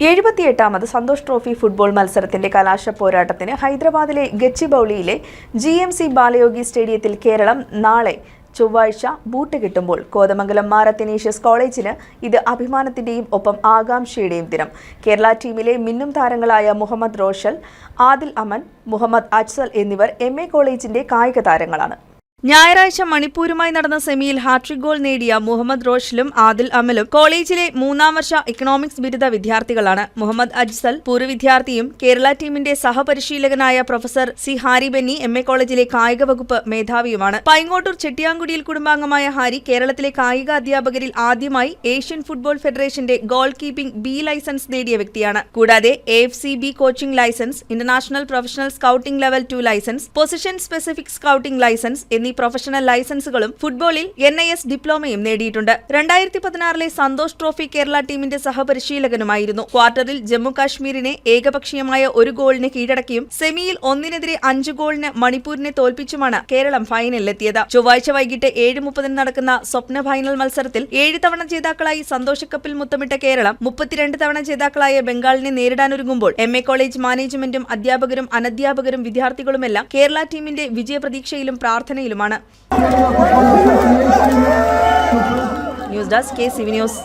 78ാമത് Santhosh trophy football മത്സരത്തിന്റെ കലാശ പോരാട്ടത്തിന് ഹൈദരാബാദിലെ ഗച്ചിബൌളിയിലെ GMC ബാലയോഗി സ്റ്റേഡിയത്തിൽ കേരളം നാളെ ചൊവ്വാഴ്ച ബൂട്ട് കിട്ടുമ്പോൾ കോതമംഗലം മാർ അത്തനേഷ്യസ് കോളേജിന് ഇത് അഭിമാനത്തിന്റെയും ഒപ്പം ആകാംക്ഷയുടെയും ദിനം. കേരള ടീമിലെ മിന്നും താരങ്ങളായ മുഹമ്മദ് റോഷൽ, ആദിൽ അമൻ, മുഹമ്മദ് അജ്സൽ എന്നിവർ MA കോളേജിന്റെ കായിക താരങ്ങളാണ്. ഞായറാഴ്ച മണിപ്പൂരുമായി നടന്ന സെമിയിൽ ഹാട്രിക് ഗോൾ നേടിയ മുഹമ്മദ് റോഷലും ആദിൽ അമലും കോളേജിലെ 3ാം വർഷ ഇക്കണോമിക്സ് ബിരുദ വിദ്യാർത്ഥികളാണ്. മുഹമ്മദ് അജ്സൽ പൂർവ്വ വിദ്യാർത്ഥിയും കേരള ടീമിന്റെ സഹപരിശീലകനായ professor C Harry Benny MA കോളേജിലെ കായിക വകുപ്പ് മേധാവിയുമാണ്. പൈങ്ങോട്ടൂർ ചെട്ടിയാങ്കുടിയിൽ കുടുംബാംഗമായ ഹാരി കേരളത്തിലെ കായിക അധ്യാപകരിൽ ആദ്യമായി ഏഷ്യൻ ഫുട്ബോൾ ഫെഡറേഷന്റെ ഗോൾ കീപ്പിംഗ് B ലൈസൻസ് നേടിയ വ്യക്തിയാണ്. കൂടാതെ AFCB coaching licence, international professional scouting level 2 licence, position specific scouting licence എന്നീ പ്രൊഫഷണൽ ലൈസൻസുകളും ഫുട്ബോളിൽ NIS ഡിപ്ലോമയും നേടിയിട്ടുണ്ട്. 2016 സന്തോഷ് ട്രോഫി കേരള ടീമിന്റെ സഹപരിശീലകനുമായിരുന്നു. ക്വാർട്ടറിൽ ജമ്മു കാശ്മീരിനെ ഏകപക്ഷീയമായ 1 ഗോളിന് കീഴടക്കിയും സെമിയിൽ 1-നെതിരെ 5 ഗോളിന് മണിപ്പൂരിനെ തോൽപ്പിച്ചുമാണ് കേരളം ഫൈനലിലെത്തിയത്. ചൊവ്വാഴ്ച വൈകിട്ട് 7:30 നടക്കുന്ന സ്വപ്ന ഫൈനൽ മത്സരത്തിൽ 7 തവണ ജേതാക്കളായി സന്തോഷ് കപ്പിൽ മുത്തമിട്ട കേരളം 32 തവണ ജേതാക്കളായ ബംഗാളിനെ നേരിടാനൊരുങ്ങുമ്പോൾ MA കോളേജ് മാനേജ്മെന്റും അധ്യാപകരും അനധ്യാപകരും വിദ്യാർത്ഥികളുമെല്ലാം കേരള ടീമിന്റെ വിജയപ്രതീക്ഷയിലും പ്രാർത്ഥനയിലുമാണ്. News desk KCV news.